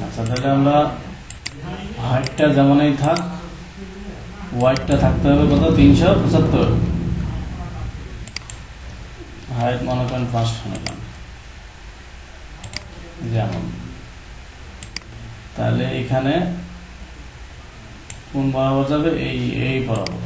আচ্ছা, তাহলে আমরা হাইটটা যেমনই থাক, ওয়াইডটা থাকতে হবে কত, 375। হাইট মনে করেন 500 নিলাম যেমন। তাহলে এখানে কোন বরাবর যাবে, এই বরাবর।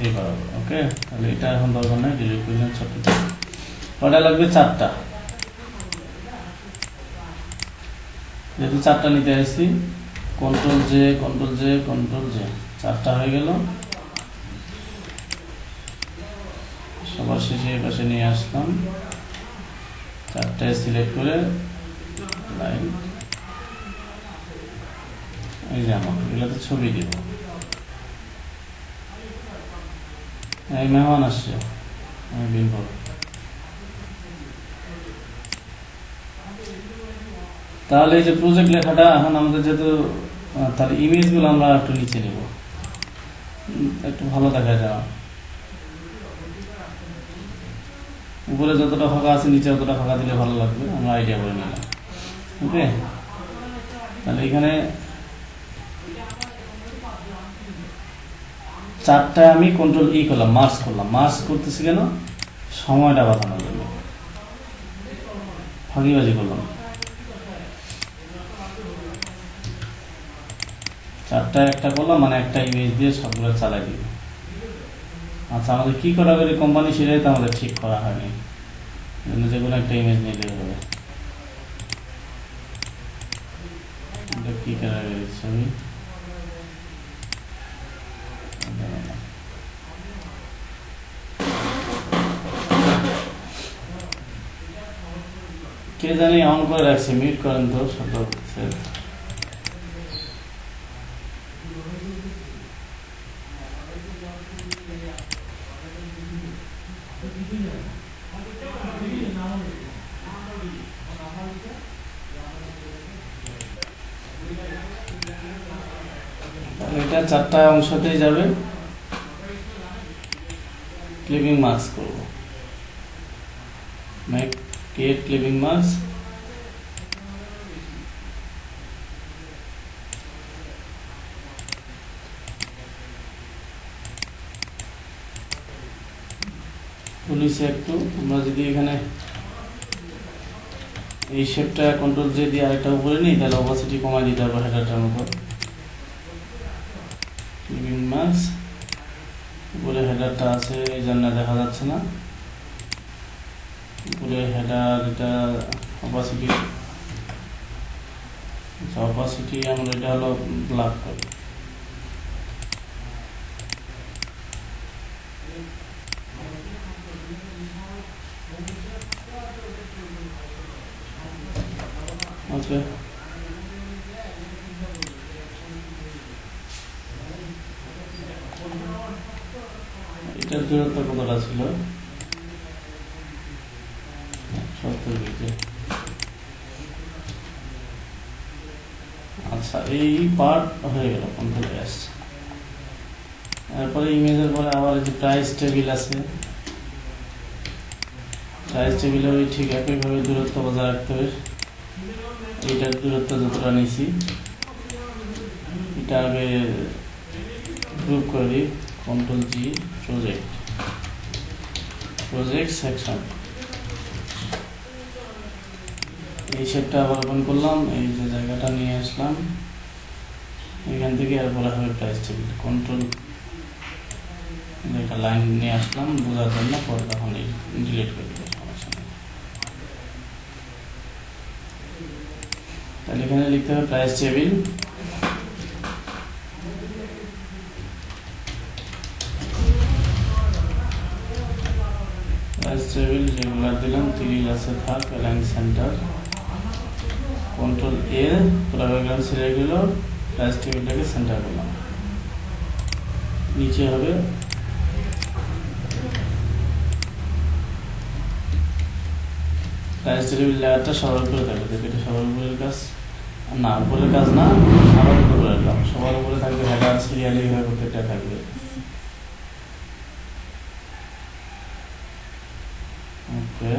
এই বরাবর, ওকে। তাহলে এটা এখন দরকার নাই, ডিলিট করলাম। ছোটটা কটা লাগবে, 4টা। যেহেতু 4টা নিতে আসছি, কন্ট্রোল জে, 4টা হয়ে গেল। সবার শেষে এই পাশে নিয়ে আসলাম, 4টায় সিলেক্ট করে লাইন। এই যে আমার এগুলোতে ছবি দিব। এই মেহমান আসছে, আমি বিল করব। তাহলে এই যে প্রজেক্ট লেখাটা এখন আমাদের যেহেতু, তাহলে ইমেজগুলো আমরা একটু নিচে নিব, একটু ভালো দেখা যায়। উপরে যতটা ফাঁকা আছে নিচে ততটা ফাঁকা দিলে ভালো লাগবে, আমরা আইডিয়া করে নিলাম। ওকে, তাহলে এখানে 4টায় আমি কন্ট্রোল ই করলাম, মার্জ করলাম। মার্জ করতেছি কেন, সময়টা বাঁচানোর জন্য, ফাঁকিবাজি করলাম। 4টায় একটা করলাম, মানে একটা ইমেজ দিয়ে সবগুলো চালাই দিব। আচ্ছা, আমাদের কি করা করে কোম্পানি, সেটাই তো আমাদের ঠিক করা হয়নি। যে কোনো একটা ইমেজ নিলে হবে। কি করা গেছে, আমি কে জানি অন করে রাখছে, মিউট করেন তো শব্দ। এটা 4টা অংশতেই যাবে। ক্লিপিং মার্কস করব, মেক ক্রিয়েট ক্লিপিং মার্কস। পুলিশে একটু আমরা যদি এখানে এই শেপটা কন্ট্রোল জে দিয়ে আরেকটা উপরে নিই, তাহলে অপাসিটি কমাই দিতে হবে হেডারটার মতো। ক্লিপিং মার্কস, উপরে হেডারটা আছে এই জন্য দেখা যাচ্ছে না। উপরে হেডার, এটা অপাসিটি, অপাসিটি আমরা এটা হলো ব্ল্যাক করি। ওকে, এটার দূরত্ব কতটা ছিল, 70 ডিগ্রি। আচ্ছা, এই পার্ট হয়ে গেল, কন্ট্রোল এস। তারপরে ইমেজের পরে আবার এই যে প্রাইস টেবিল আছে, প্রাইস টেবিলে ওই ঠিক একইভাবে দূরত্ব বজায় রাখতে হবে। এইটার দূরত্ব যতটা নিছি, এটা আগে গ্রুপ করে দিই, কন্ট্রোল জি, প্রজেক্ট সেকশন। এই শেপটা আবার ওপেন করলাম, এই যে জায়গাটা নিয়ে আসলাম, এখান থেকে আর বলা হবে প্রাইস টেবিল। কন্ট্রোল একটা লাইন নিয়ে আসলাম বোঝার জন্য, পরে তখন ডিলিট করে দেবো, সমস্যা নেই। তাহলে এখানে লিখতে হবে price table. Price table regular দিলাম, 3 আছে থাক, অ্যালাইন সেন্টার। কন্ট্রোল এ, পুরো ব্যাকগ্রাউন্ড সিলেক্ট গেল, প্রাইস টেবিলটাকে সেন্টার করলাম। নিচে হবে প্রাইস টেবিল লেয়ারটা সবার উপরে থাকবে, এটা সবার উপরের কাজ। না, উপরের কাজ না, আবার উপরে রাখলাম। সবার উপরে থাকবে হেডার, সিরিয়াল, এইভাবে প্রত্যেকটা থাকবে। ওকে,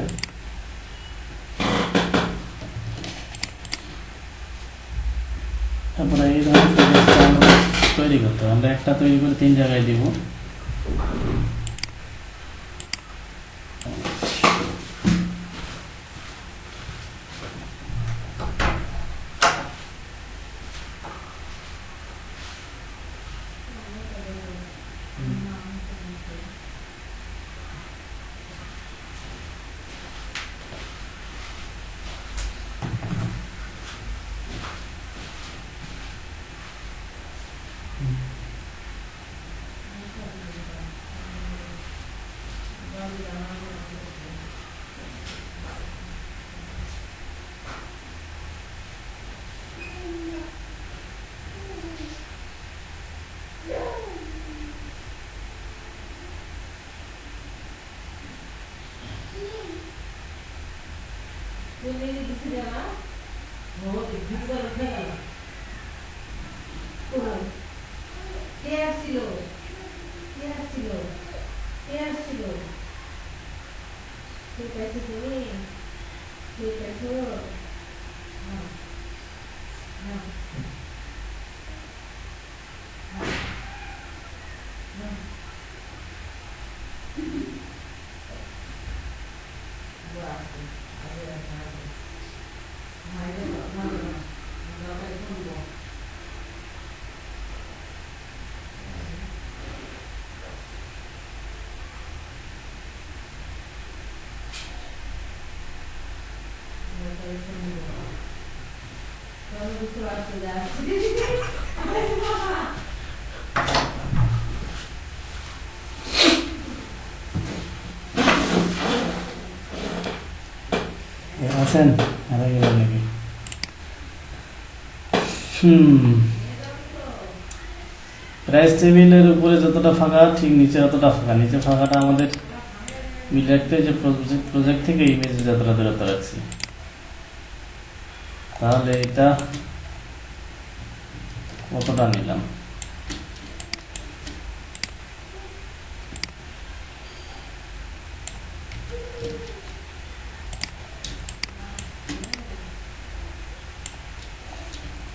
তারপরে এই ধরনের পেজটা আমরা তৈরি করতে হবে। আমরা একটা তৈরি করে 3 জায়গায় দিব। আছেন হারাই গেলেন নাকি? প্রাইস টেবিলের উপরে যতটা ফাঁকা ঠিক নিচে ততটা ফাঁকা। নিচে ফাঁকাটা আমাদের মিলে রাখতে, যে প্রজেক্ট থেকে ইমেজে যতটা দূরত্ব রাখছি। তাহলে এটা কতটা নিলাম?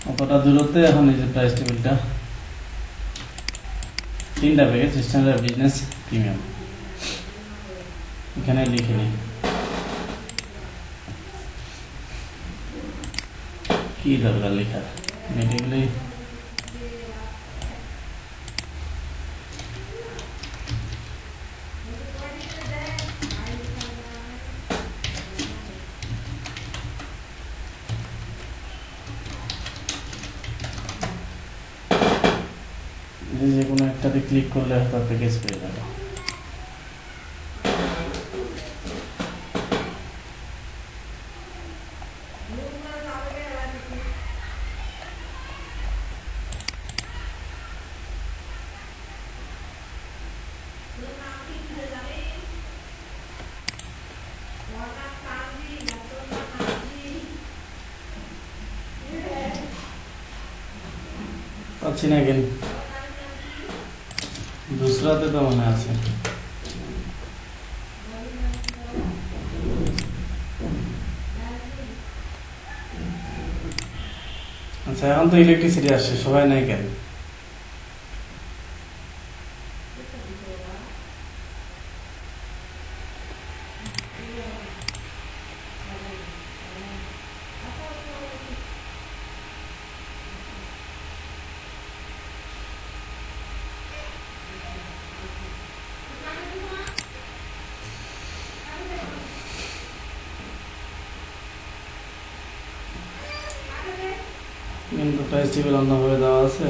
কতটা দূরত্বে এখন এই যে প্রাইস টেবিলটা 3টা প্যাকেজ স্ট্যান্ডার্ড, বিজনেস, প্রিমিয়াম এখানে লিখে নিই। কি দরকার লেখার? এগুলোই যে কোনো একটাতে ক্লিক করলে হয়তো প্যাকেজ পেয়ে যাবে। পাচ্ছি না কেন? দুসরাতে তো মনে আছে। আচ্ছা, এখন তো ইলেকট্রিসিটি আসছে, সবাই নাই কেন? কিন্তু প্রাইস টেবিল অন্যভাবে দেওয়া আছে।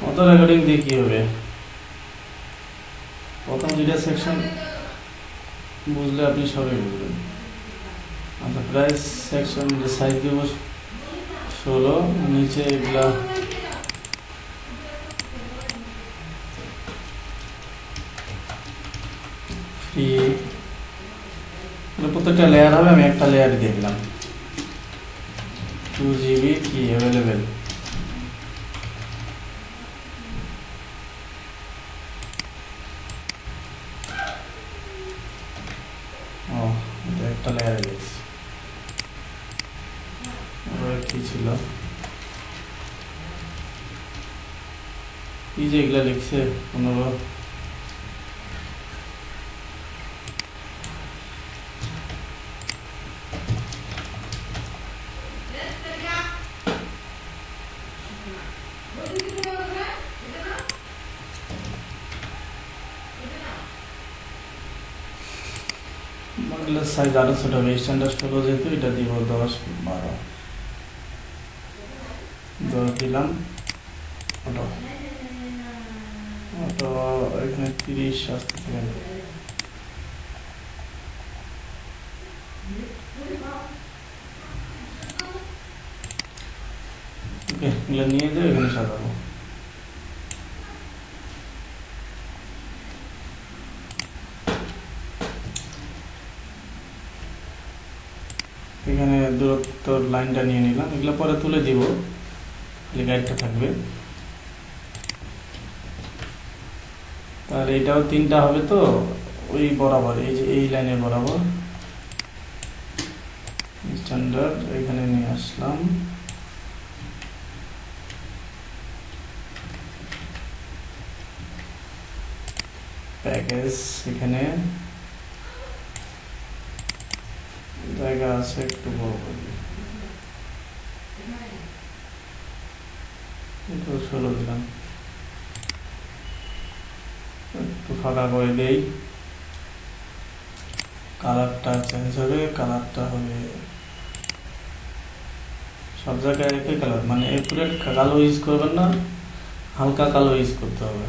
অত রেকর্ডিং দিয়ে কি হবে? প্রথম 2টা সেকশন বুঝলে আপনি সবই বুঝবেন। আচ্ছা প্রাইস সেকশন সাইজ দেব 16, নিচে এগুলা ফ্রি, প্রত্যেকটা লেয়ার হবে, আমি একটা লেয়ার দিয়ে দিলাম 2 GB কি অ্যাভেলেবেল। ও এটা একটা লেয়ার দিয়েছি। কি ছিল কি যে এগুলা লিখছে 15, মডেলের সাইজ আরো ছোট হবে, স্ট্যান্ডার্ড 16 যেহেতু এটা দিব 10-12, 10 দিলাম। অটো অটো এখানে 30 আসতে থেকে ওকে, এগুলো নিয়ে যাও, এখানে সাজাবো। এখানে দূরত্ব লাইনটা নিয়ে নিলাম, এগুলো পরে তুলে দিব, গাইডটা থাকবে। তাহলে এটাও 3টা হবে, তো ওই বরাবর, এই যে এই লাইনের বরাবর স্ট্যান্ডার্ড এখানে নিয়ে আসলাম। প্যাকেজ এখানে জায়গা আছে, একটু বড় করে 16 দিলাম, একটু ফাঁকা করে দেই। কালারটা চেঞ্জ হবে, কালারটা হবে সব জায়গায় একই কালার, মানে একুরেট কালো ইউজ করবেন না, হালকা কালো ইউজ করতে হবে,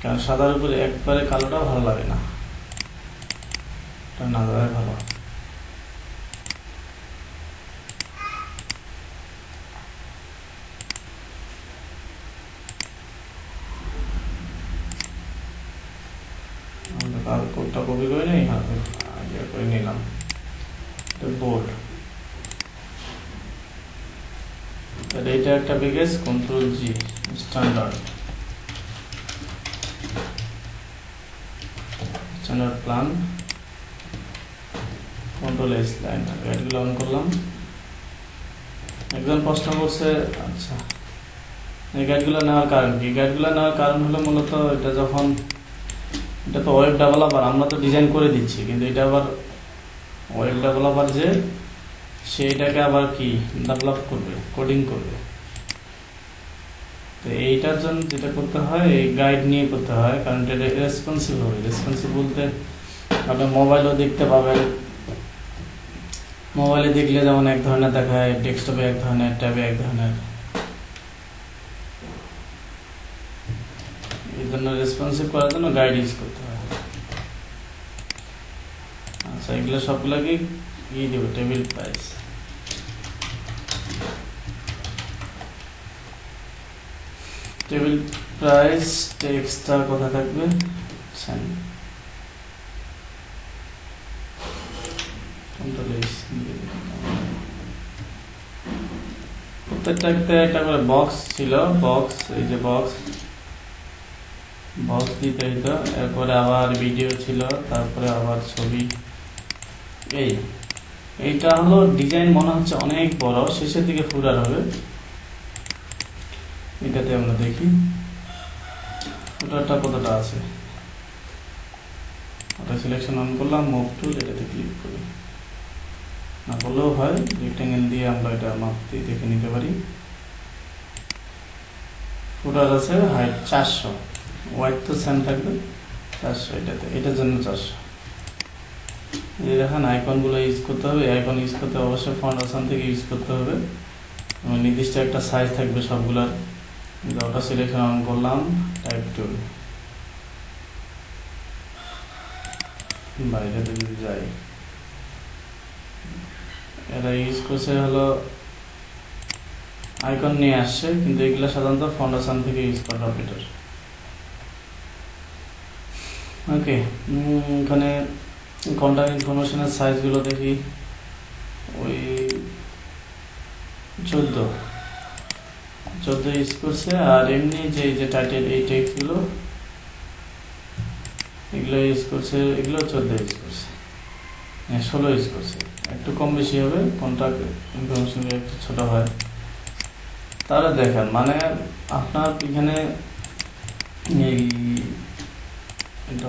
কারণ সাদার উপরে একবারে কালোটা ভালো লাগে না, এটা না দেওয়াই ভালো। কোডটা কপি করে নিই, আগে করে নিলাম, বোল্ড। তাহলে এটা একটা package, control G, standard standard plan, control S line, গাইডগুলো অন করলাম। একজন প্রশ্ন করছে, আচ্ছা এই গাইডগুলো নেওয়ার কারণ কি? গাইডগুলো নেওয়ার কারণ হলো মূলত এটা যখন, এটা তো ওয়েব ডেভেলপার, আমরা তো ডিজাইন করে দিচ্ছি, কিন্তু এটা আবার ওয়েব ডেভেলপার যে সেইটাকে আবার কি ডেভেলপ করবে, কোডিং করবে। তো এইটার জন্য যেটা করতে হয়, এই গাইড নিয়ে করতে হয়, কারণ এটা রেসপন্সিভ হবে। রেসপন্সিভ বলতে আপনি মোবাইলও দেখতে পাবেন, মোবাইলে দেখলে যেমন এক ধরনের দেখায়, ডেস্কটপে এক ধরনের, ট্যাবে এক ধরনের, এই জন্য রেসপন্সিভ করার জন্য গাইড ইউজ করতে হয়। আচ্ছা এগুলো সবগুলোকে কি দেবো, টেবিল প্রাইস, টেবিল প্রাইস টেক্সটটা কোথায় থাকবে, প্রত্যেকটাতে একটা করে বক্স ছিল, বক্স, এই যে বক্স বক্স দিতে হইতো, এরপরে আবার ভিডিও ছিল, তারপরে আবার ছবি। এইটা হলো ডিজাইন, মনে হচ্ছে অনেক বড়, শেষের দিকে ফুরার হবে। এটাতে আমরা দেখি ফুটারটা কতটা আছে, ওটা সিলেকশন অন করলাম, মুভ টুল, এটাতে ক্লিক করি, না বললেও হয়, রেক্টেঙ্গেল দিয়ে আমরা এটা মাপ দিয়ে দেখে নিতে পারি। ফুটার আছে হাইট 400, ওয়াইড তো সেম থাকবে 400, এটাতে, এটার জন্য 400। এই দেখেন আইকনগুলো ইউজ করতে হবে, আইকন ইউজ করতে অবশ্যই ফন্ট অপশন থেকে ইউজ করতে হবে, এবং নির্দিষ্ট একটা সাইজ থাকবে সবগুলার। ওটা সিলেকশন অন করলাম, টাইপ টুল, বাইরে যদি যাই এরা ইউজ করছে হলো আইকন নিয়ে আসছে, কিন্তু এগুলো সাধারণত ফাউন্ডেশন থেকে ইউজ করা বেটার। ওকে, এখানে কন্টাক্ট ইনফরমেশনের সাইজগুলো দেখি, ওই 14 ইউজ করছে। আর এমনি যে টাইটেল এই টেক্সটগুলো এগুলো ইউজ করছে, এগুলো 14 ইউজ করছে, 16 ইউজ করছে। একটু কম বেশি হবে, কন্টাক্ট ইনফরমেশন একটু ছোট হয়। তাহলে দেখেন মানে আপনার এখানে এই এটা